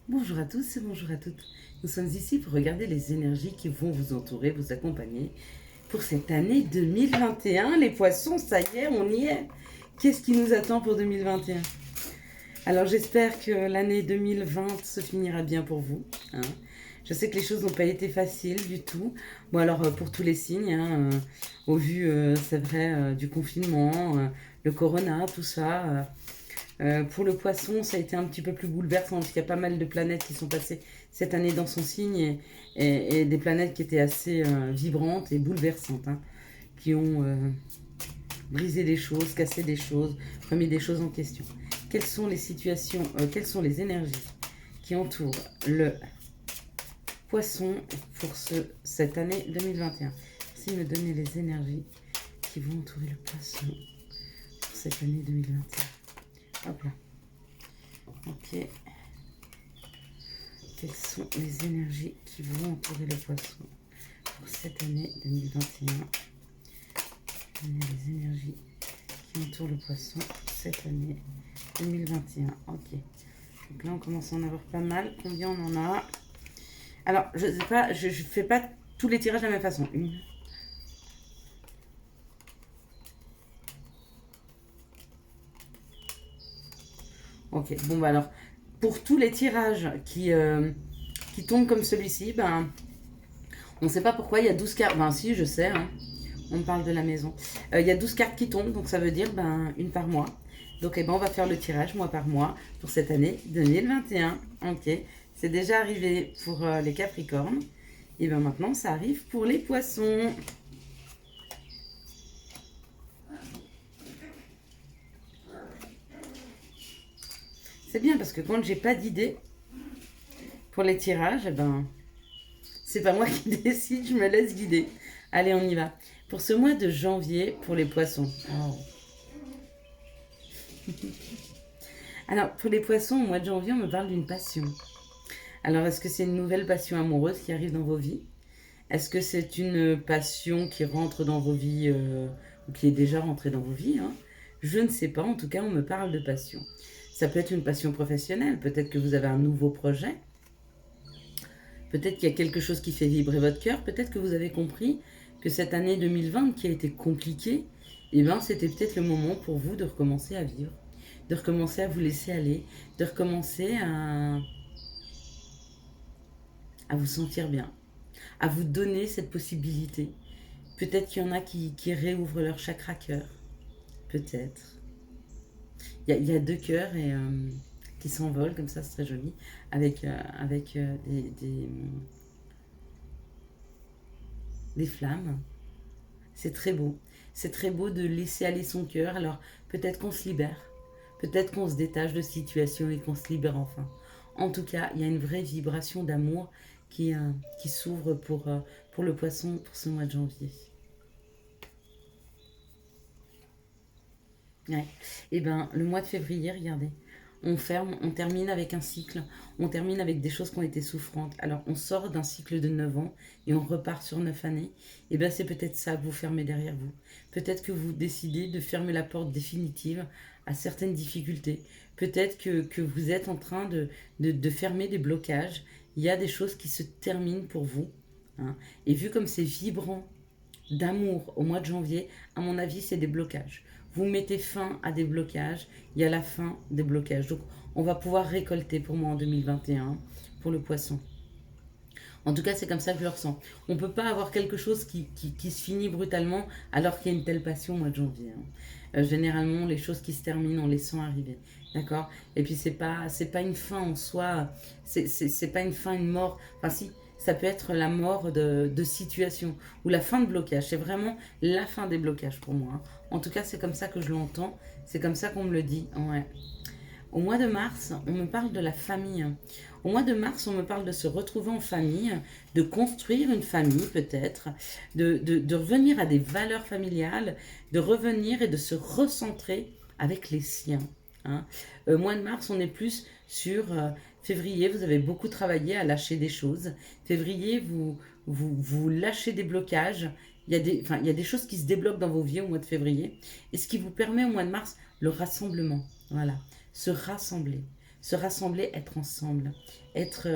Bonjour à tous et bonjour à toutes. Nous sommes ici pour regarder les énergies qui vont vous entourer, vous accompagner pour cette année 2021. Les poissons, ça y est, on y est. Qu'est-ce qui nous attend pour 2021? Alors j'espère que l'année 2020 se finira bien pour vous, hein. Je sais que les choses n'ont pas été faciles du tout. Bon alors pour tous les signes, hein, au vu, c'est vrai, du confinement, le corona, tout ça. Pour le poisson, ça a été un petit peu plus bouleversant parce qu'il y a pas mal de planètes qui sont passées cette année dans son signe et des planètes qui étaient assez vibrantes et bouleversantes, hein, qui ont brisé des choses, cassé des choses, remis des choses en question. Quelles sont les situations, quelles sont les énergies qui entourent le poisson pour cette année 2021? Merci de me donner les énergies qui vont entourer le poisson pour cette année 2021. Hop là. Ok. Quelles sont les énergies qui vont entourer le poisson pour cette année 2021? Les énergies qui entourent le poisson cette année 2021. Ok. Donc là, on commence à en avoir pas mal. Combien on en a? Alors, je sais pas, je fais pas tous les tirages de la même façon. Une. Ok. Bon, bah alors, pour tous les tirages qui tombent comme celui-ci, ben, on ne sait pas pourquoi, il y a 12 cartes. Ben, si, je sais, hein. On parle de la maison. Il y a 12 cartes qui tombent, donc ça veut dire ben, une par mois. Donc eh ben, on va faire le tirage mois par mois pour cette année 2021. Ok, c'est déjà arrivé pour les Capricornes. Et bien maintenant, ça arrive pour les Poissons. C'est bien parce que quand j'ai pas d'idée pour les tirages, eh ben, c'est pas moi qui décide, je me laisse guider. Allez, on y va. Pour ce mois de janvier, pour les Poissons. Oh. Alors, pour les Poissons, au mois de janvier, on me parle d'une passion. Alors, est-ce que c'est une nouvelle passion amoureuse qui arrive dans vos vies? Est-ce que c'est une passion qui rentre dans vos vies ou qui est déjà rentrée dans vos vies, hein? Je ne sais pas, en tout cas, on me parle de passion. Ça peut être une passion professionnelle, peut-être que vous avez un nouveau projet, peut-être qu'il y a quelque chose qui fait vibrer votre cœur, peut-être que vous avez compris que cette année 2020 qui a été compliquée, eh ben, c'était peut-être le moment pour vous de recommencer à vivre, de recommencer à vous laisser aller, de recommencer à vous sentir bien, à vous donner cette possibilité. Peut-être qu'il y en a qui réouvrent leur chakra cœur. Peut-être. Il y a deux cœurs qui s'envolent comme ça, c'est très joli, avec des flammes. C'est très beau. C'est très beau de laisser aller son cœur. Alors peut-être qu'on se libère. Peut-être qu'on se détache de situations et qu'on se libère enfin. En tout cas, il y a une vraie vibration d'amour qui s'ouvre pour le poisson pour ce mois de janvier. Ouais. Et ben, le mois de février, regardez, on ferme, on termine avec un cycle, on termine avec des choses qui ont été souffrantes. Alors, on sort d'un cycle de 9 ans et on repart sur 9 années. Et ben, c'est peut-être ça que vous fermez derrière vous. Peut-être que vous décidez de fermer la porte définitive à certaines difficultés. Peut-être que vous êtes en train de fermer des blocages. Il y a des choses qui se terminent pour vous, hein. Et vu comme c'est vibrant d'amour au mois de janvier, à mon avis, c'est des blocages. Vous mettez fin à des blocages, il y a la fin des blocages. Donc, on va pouvoir récolter pour moi en 2021 pour le poisson. En tout cas, c'est comme ça que je le ressens. On ne peut pas avoir quelque chose qui se finit brutalement alors qu'il y a une telle passion au mois de janvier, hein. Généralement, les choses qui se terminent, on les sent arriver. D'accord. Et puis, c'est pas une fin en soi. C'est pas une fin, une mort. Enfin, si, ça peut être la mort de situation ou la fin de blocage. C'est vraiment la fin des blocages pour moi, hein. En tout cas, c'est comme ça que je l'entends. C'est comme ça qu'on me le dit. Ouais. Au mois de mars, on me parle de la famille. Au mois de mars, on me parle de se retrouver en famille, de construire une famille peut-être, de revenir à des valeurs familiales, de revenir et de se recentrer avec les siens, hein. Mois de mars, on est plus sur février, vous avez beaucoup travaillé à lâcher des choses. Février, vous lâchez des blocages. Il y a des choses qui se débloquent dans vos vies au mois de février. Et ce qui vous permet au mois de mars, le rassemblement. Voilà, se rassembler, se rassembler, être ensemble, être,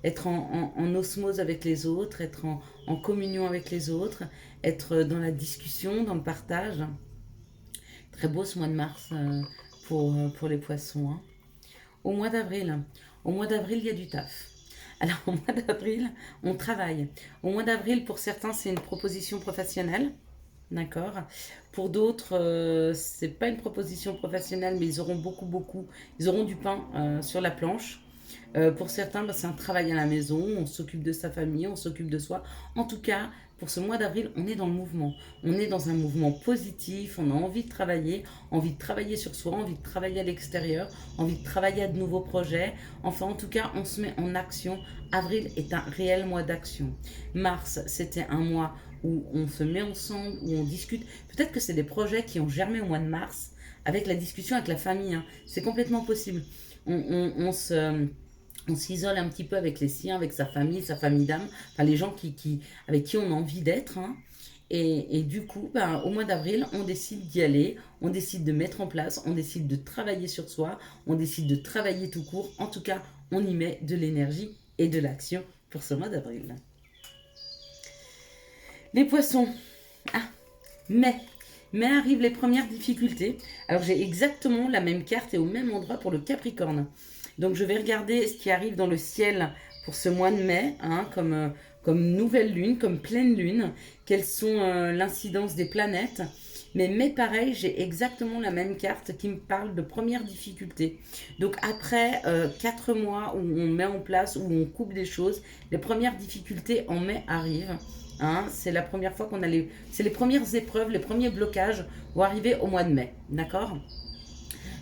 être en osmose avec les autres, être en communion avec les autres, être dans la discussion, dans le partage. Très beau ce mois de mars pour les poissons, hein. Au mois d'avril, il y a du taf. Alors au mois d'avril, on travaille. Au mois d'avril, pour certains, c'est une proposition professionnelle. D'accord. Pour d'autres, c'est pas une proposition professionnelle, mais ils auront ils auront du pain sur la planche. Pour certains, bah, c'est un travail à la maison, on s'occupe de sa famille, on s'occupe de soi. En tout cas, pour ce mois d'avril, on est dans le mouvement. On est dans un mouvement positif, on a envie de travailler sur soi, envie de travailler à l'extérieur, envie de travailler à de nouveaux projets. Enfin, en tout cas, on se met en action. Avril est un réel mois d'action. Mars, c'était un mois où on se met ensemble, où on discute. Peut-être que c'est des projets qui ont germé au mois de mars avec la discussion avec la famille, hein. C'est complètement possible. On s'isole un petit peu avec les siens, avec sa famille d'âme, enfin les gens avec qui on a envie d'être, hein. Et du coup, ben, au mois d'avril, on décide d'y aller, on décide de mettre en place, on décide de travailler sur soi, on décide de travailler tout court. En tout cas, on y met de l'énergie et de l'action pour ce mois d'avril. Les poissons. Ah, mais. Mais arrivent les premières difficultés. Alors j'ai exactement la même carte et au même endroit pour le Capricorne. Donc je vais regarder ce qui arrive dans le ciel pour ce mois de mai, hein, comme nouvelle lune, comme pleine lune, quelles sont l'incidence des planètes. Mais pareil, j'ai exactement la même carte qui me parle de premières difficultés. Donc après 4 mois où on met en place, où on coupe des choses, les premières difficultés en mai arrivent. Hein, c'est la première fois c'est les premières épreuves, les premiers blocages vont arriver au mois de mai. D'accord?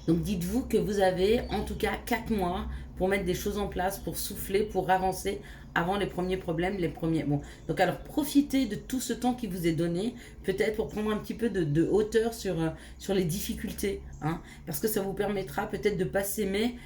Donc dites-vous que vous avez en tout cas 4 mois pour mettre des choses en place, pour souffler, pour avancer avant les premiers problèmes, les premiers... Bon, donc alors profitez de tout ce temps qui vous est donné, peut-être pour prendre un petit peu de hauteur sur les difficultés, hein, parce que ça vous permettra peut-être de pas s'aimer.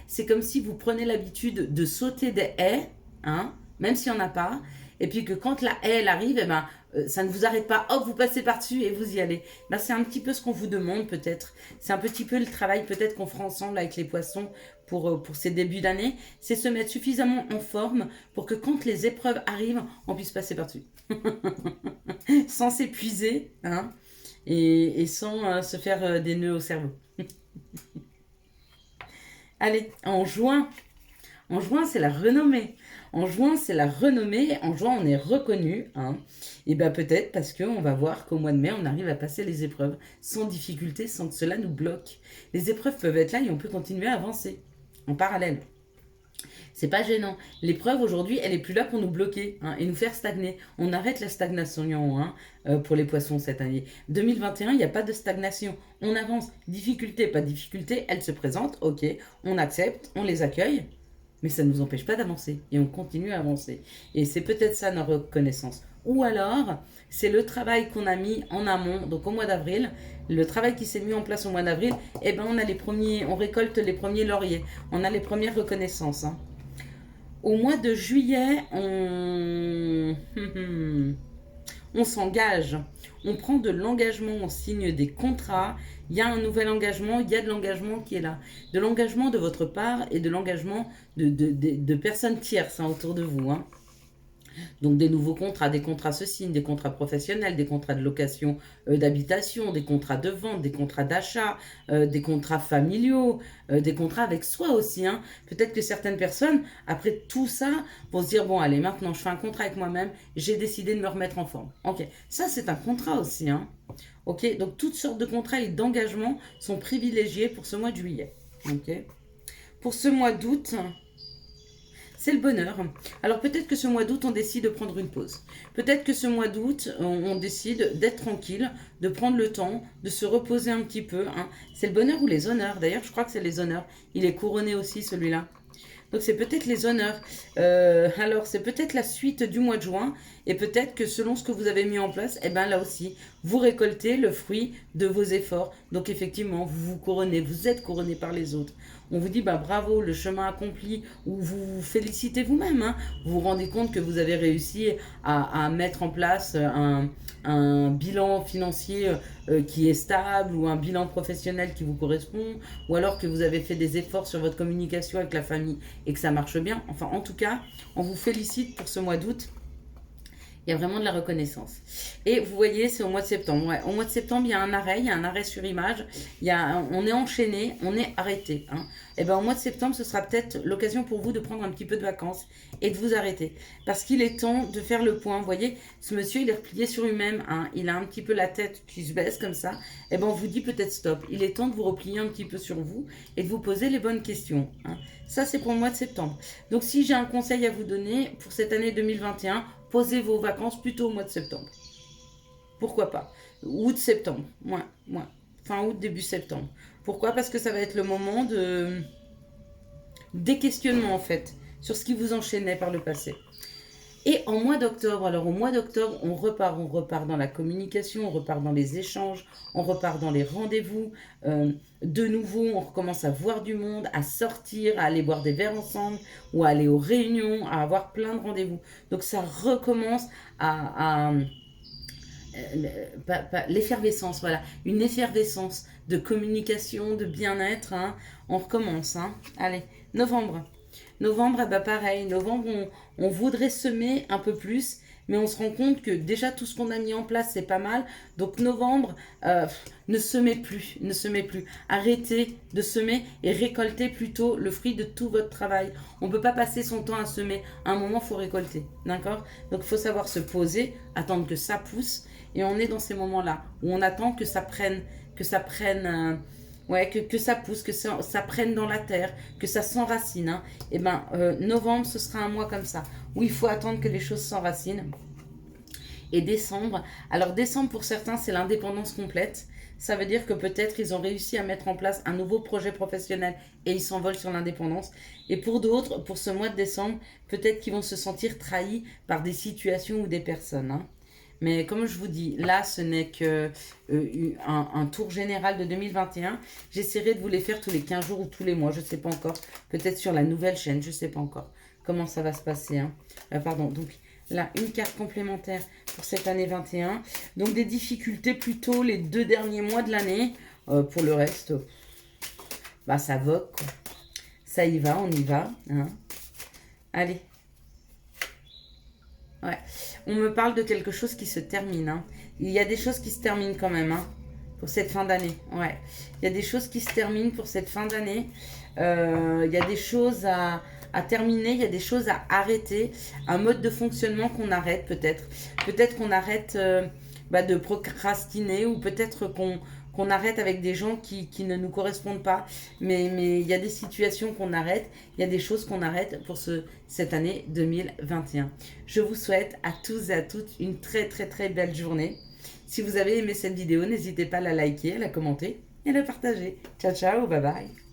C'est comme si vous prenez l'habitude de sauter des haies, hein, même s'il n'y en a pas, et puis que quand la haie elle arrive, eh ben, ça ne vous arrête pas, hop, vous passez par-dessus et vous y allez. Ben, c'est un petit peu ce qu'on vous demande peut-être. C'est un petit peu le travail peut-être qu'on fera ensemble avec les poissons pour ces débuts d'année. C'est se mettre suffisamment en forme pour que quand les épreuves arrivent, on puisse passer par-dessus. Sans s'épuiser, hein, et sans se faire des nœuds au cerveau. Allez, en juin, c'est la renommée. En juin, c'est la renommée. En juin, on est reconnu, hein. Et bien peut-être parce qu'on va voir qu'au mois de mai, on arrive à passer les épreuves sans difficulté, sans que cela nous bloque. Les épreuves peuvent être là et on peut continuer à avancer en parallèle. C'est pas gênant. L'épreuve aujourd'hui, elle est plus là pour nous bloquer, hein, et nous faire stagner. On arrête la stagnation, hein, pour les poissons cette année. 2021, il n'y a pas de stagnation. On avance. Difficulté, pas de difficulté, elles se présentent. Ok, on accepte, on les accueille. Mais ça ne nous empêche pas d'avancer et on continue à avancer. Et c'est peut-être ça notre reconnaissance. Ou alors, c'est le travail qu'on a mis en amont, donc au mois d'avril, le travail qui s'est mis en place au mois d'avril, eh ben on récolte les premiers lauriers, on a les premières reconnaissances, hein. Au mois de juillet, on s'engage, on prend de l'engagement, on signe des contrats, il y a un nouvel engagement, il y a de l'engagement qui est là. De l'engagement de votre part et de l'engagement de personnes tierces, hein, autour de vous, hein. Donc des nouveaux contrats, des contrats se signent, des contrats professionnels, des contrats de location d'habitation, des contrats de vente, des contrats d'achat, des contrats familiaux, des contrats avec soi aussi, hein. Peut-être que certaines personnes, après tout ça, vont se dire, bon allez, maintenant je fais un contrat avec moi-même, j'ai décidé de me remettre en forme. Ok, ça c'est un contrat aussi, hein. Ok, donc toutes sortes de contrats et d'engagements sont privilégiés pour ce mois de juillet. Ok. Pour ce mois d'août, c'est le bonheur. Alors peut-être que ce mois d'août, on décide de prendre une pause. Peut-être que ce mois d'août, on décide d'être tranquille, de prendre le temps, de se reposer un petit peu, hein. C'est le bonheur ou les honneurs. D'ailleurs, je crois que c'est les honneurs. Il est couronné aussi, celui-là. Donc c'est peut-être les honneurs. Alors c'est peut-être la suite du mois de juin. Et peut-être que selon ce que vous avez mis en place, eh ben là aussi, vous récoltez le fruit de vos efforts. Donc effectivement, vous vous couronnez, vous êtes couronné par les autres. On vous dit bah, bravo, le chemin accompli, ou vous vous félicitez vous-même. Hein. Vous vous rendez compte que vous avez réussi à mettre en place un bilan financier qui est stable, ou un bilan professionnel qui vous correspond, ou alors que vous avez fait des efforts sur votre communication avec la famille et que ça marche bien. Enfin, en tout cas, on vous félicite pour ce mois d'août. Il y a vraiment de la reconnaissance. Et vous voyez, c'est au mois de septembre. Ouais. Au mois de septembre, il y a un arrêt sur image. On est enchaîné, on est arrêté. Hein. Et ben, au mois de septembre, ce sera peut-être l'occasion pour vous de prendre un petit peu de vacances et de vous arrêter. Parce qu'il est temps de faire le point. Vous voyez, ce monsieur, il est replié sur lui-même. Hein. Il a un petit peu la tête qui se baisse comme ça. Et ben, on vous dit peut-être stop. Il est temps de vous replier un petit peu sur vous et de vous poser les bonnes questions. Hein. Ça, c'est pour le mois de septembre. Donc, si j'ai un conseil à vous donner pour cette année 2021, posez vos vacances plutôt au mois de septembre. Pourquoi pas? Août-septembre. Fin août, début septembre. Pourquoi? Parce que ça va être le moment des questionnements en fait, sur ce qui vous enchaînait par le passé. Et en mois d'octobre, alors au mois d'octobre, on repart dans la communication, on repart dans les échanges, on repart dans les rendez-vous. De nouveau, on recommence à voir du monde, à sortir, à aller boire des verres ensemble, ou à aller aux réunions, à avoir plein de rendez-vous. Donc ça recommence à l'effervescence, voilà, une effervescence de communication, de bien-être. Hein. On recommence. Hein. Allez, novembre. Novembre, bah pareil, novembre, on voudrait semer un peu plus, mais on se rend compte que déjà tout ce qu'on a mis en place, c'est pas mal. Donc novembre, ne semez plus. Arrêtez de semer et récoltez plutôt le fruit de tout votre travail. On ne peut pas passer son temps à semer. À un moment, il faut récolter. D'accord? Donc il faut savoir se poser, attendre que ça pousse. Et on est dans ces moments-là où on attend que ça prenne, que ça pousse, que ça prenne dans la terre, que ça s'enracine. Hein. Et ben, novembre, ce sera un mois comme ça, où il faut attendre que les choses s'enracinent. Et décembre, alors décembre pour certains, c'est l'indépendance complète. Ça veut dire que peut-être ils ont réussi à mettre en place un nouveau projet professionnel et ils s'envolent sur l'indépendance. Et pour d'autres, pour ce mois de décembre, peut-être qu'ils vont se sentir trahis par des situations ou des personnes. Hein. Mais comme je vous dis, là, ce n'est qu'un tour général de 2021. J'essaierai de vous les faire tous les 15 jours ou tous les mois, je ne sais pas encore. Peut-être sur la nouvelle chaîne, je ne sais pas encore comment ça va se passer. Hein. Donc là, une carte complémentaire pour cette année 21. Donc des difficultés plutôt les 2 derniers mois de l'année. Pour le reste, bah, ça vogue, quoi. Ça y va, on y va. Hein. Allez. Ouais. On me parle de quelque chose qui se termine. Hein. Il y a des choses qui se terminent quand même pour cette fin d'année. Ouais. Il y a des choses qui se terminent pour cette fin d'année. Il y a des choses à terminer, il y a des choses à arrêter. Un mode de fonctionnement qu'on arrête peut-être. Peut-être qu'on arrête de procrastiner, ou peut-être qu'on arrête avec des gens qui ne nous correspondent pas. Mais il y a des situations qu'on arrête, il y a des choses qu'on arrête pour cette année 2021. Je vous souhaite à tous et à toutes une très très très belle journée. Si vous avez aimé cette vidéo, n'hésitez pas à la liker, à la commenter et à la partager. Ciao ciao, bye bye.